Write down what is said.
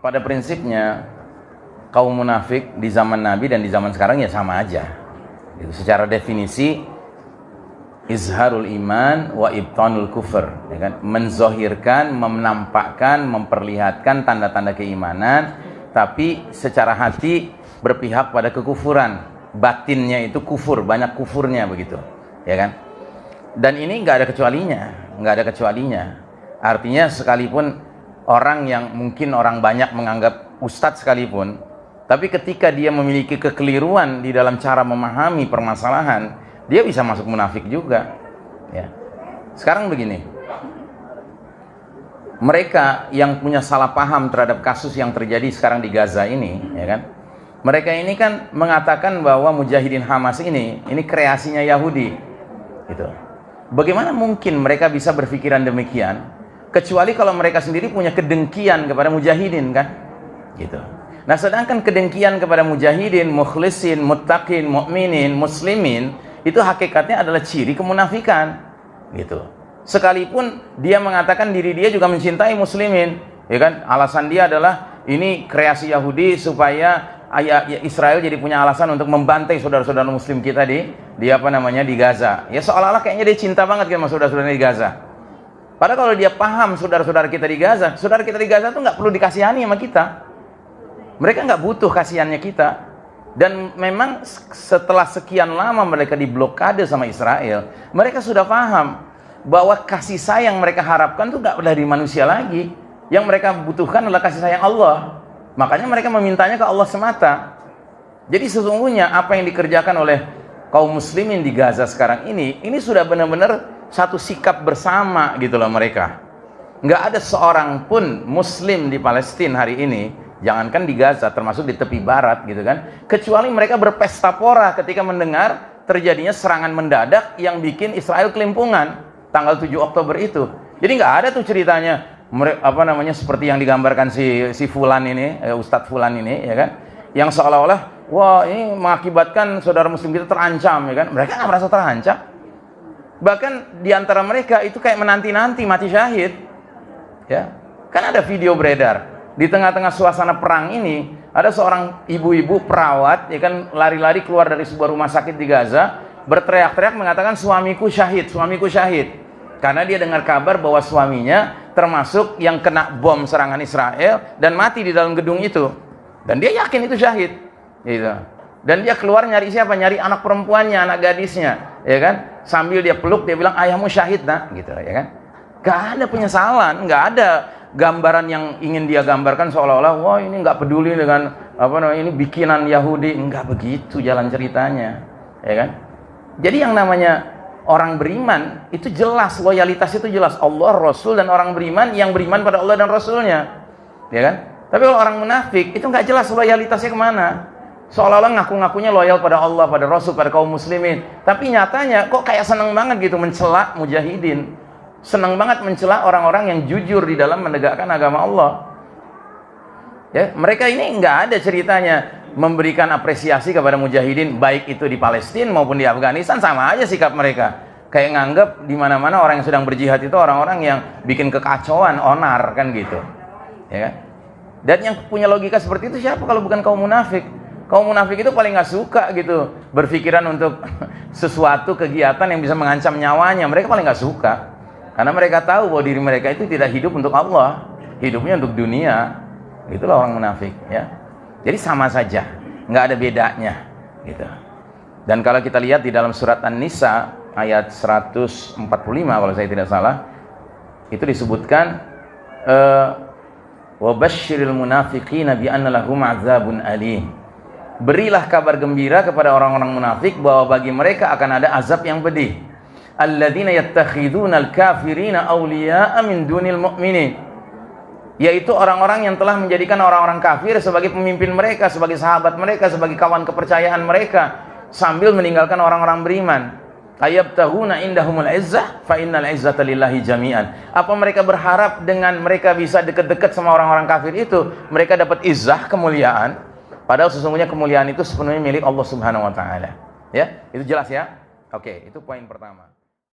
pada prinsipnya kaum munafik di zaman Nabi dan di zaman sekarang ya sama aja. Secara definisi izharul iman wa ibtanul kufur, ya kan? Menzohirkan, menampakkan, memperlihatkan tanda-tanda keimanan, tapi secara hati berpihak pada kekufuran. Batinnya itu kufur, banyak kufurnya begitu, ya kan? Dan ini nggak ada kecualinya, Artinya sekalipun orang yang mungkin orang banyak menganggap ustadz sekalipun, tapi ketika dia memiliki kekeliruan di dalam cara memahami permasalahan, dia bisa masuk munafik juga, ya. Sekarang begini, mereka yang punya salah paham terhadap kasus yang terjadi sekarang di Gaza ini, ya kan? Mereka ini kan mengatakan bahwa mujahidin Hamas ini kreasinya Yahudi, gitu. Bagaimana mungkin mereka bisa berpikiran demikian, kecuali kalau mereka sendiri punya kedengkian kepada mujahidin, kan? Gitu. Nah, sedangkan kedengkian kepada mujahidin, mukhlisin, muttaqin, mu'minin, muslimin, itu hakikatnya adalah ciri kemunafikan, gitu. Sekalipun dia mengatakan diri dia juga mencintai muslimin, ya kan? Alasan dia adalah ini kreasi Yahudi supaya Israel jadi punya alasan untuk membantai saudara-saudara muslim kita di Gaza. Ya seolah-olah kayaknya dia cinta banget sama saudara-saudara di Gaza. Padahal kalau dia paham saudara-saudara kita di Gaza, saudara kita di Gaza tuh nggak perlu dikasihani sama kita. Mereka nggak butuh kasihannya kita. Dan memang setelah sekian lama mereka diblokade sama Israel, mereka sudah paham bahwa kasih sayang mereka harapkan tuh nggak dari manusia lagi. Yang mereka butuhkan adalah kasih sayang Allah. Makanya mereka memintanya ke Allah semata. Jadi sesungguhnya apa yang dikerjakan oleh kaum muslimin di Gaza sekarang ini sudah benar-benar satu sikap bersama gitu loh mereka. Nggak ada seorang pun muslim di Palestina hari ini, jangankan di Gaza, termasuk di tepi barat gitu kan, kecuali mereka berpesta pora ketika mendengar terjadinya serangan mendadak yang bikin Israel kelimpungan tanggal 7 Oktober itu. Jadi nggak ada tuh ceritanya seperti yang digambarkan si Fulan ini, Ustadz Fulan ini, ya kan, yang seolah-olah wah ini mengakibatkan saudara muslim kita terancam, ya kan. Mereka nggak merasa terancam. Bahkan diantara mereka itu kayak menanti-nanti mati syahid, ya kan. Ada video beredar di tengah-tengah suasana perang ini, ada seorang ibu-ibu perawat, ya kan, lari-lari keluar dari sebuah rumah sakit di Gaza, berteriak-teriak mengatakan suamiku syahid, karena dia dengar kabar bahwa suaminya termasuk yang kena bom serangan Israel dan mati di dalam gedung itu, dan dia yakin itu syahid, gitu. Dan dia keluar nyari siapa? Nyari anak perempuannya, anak gadisnya, ya kan. Sambil dia peluk, dia bilang ayahmu syahid nak, gitu, ya kan. Gak ada penyesalan, gak ada gambaran yang ingin dia gambarkan seolah-olah wah ini nggak peduli dengan ini bikinan Yahudi. Nggak begitu jalan ceritanya, ya kan. Jadi yang namanya orang beriman itu jelas, loyalitas itu jelas, Allah, Rasul, dan orang beriman yang beriman pada Allah dan Rasulnya, ya kan. Tapi kalau orang munafik itu nggak jelas loyalitasnya kemana, seolah-olah ngaku-ngakunya loyal pada Allah, pada Rasul, pada kaum muslimin, tapi nyatanya kok kayak seneng banget gitu mencela mujahidin, senang banget mencela orang-orang yang jujur di dalam menegakkan agama Allah. Ya, mereka ini nggak ada ceritanya memberikan apresiasi kepada mujahidin, baik itu di Palestina maupun di Afghanistan, sama aja sikap mereka. Kayak nganggap di mana-mana orang yang sedang berjihad itu orang-orang yang bikin kekacauan, onar, kan gitu. Ya kan? Dan yang punya logika seperti itu siapa kalau bukan kaum munafik? Kaum munafik itu paling nggak suka gitu berpikiran untuk sesuatu kegiatan yang bisa mengancam nyawanya. Mereka paling nggak suka. Karena mereka tahu bahwa diri mereka itu tidak hidup untuk Allah, hidupnya untuk dunia. Itulah orang munafik, ya. Jadi sama saja, nggak ada bedanya, gitu. Dan kalau kita lihat di dalam surat An-Nisa ayat 145 kalau saya tidak salah, itu disebutkan wa basyiril munafiqina bi anna lahum adzabun alim. Berilah kabar gembira kepada orang-orang munafik bahwa bagi mereka akan ada azab yang pedih. Alladzina yattakhiduna al-kafirina awliya'a min dunil mu'minin, yaitu orang-orang yang telah menjadikan orang-orang kafir sebagai pemimpin mereka, sebagai sahabat mereka, sebagai kawan kepercayaan mereka, sambil meninggalkan orang-orang beriman. Ayabtahuna indahumul izzah fa innal izzata lillahi jami'an. Apa mereka berharap dengan mereka bisa dekat-dekat sama orang-orang kafir itu mereka dapat izzah, kemuliaan? Padahal sesungguhnya kemuliaan itu sepenuhnya milik Allah Subhanahu wa taala. Ya, itu jelas ya? Oke, itu poin pertama.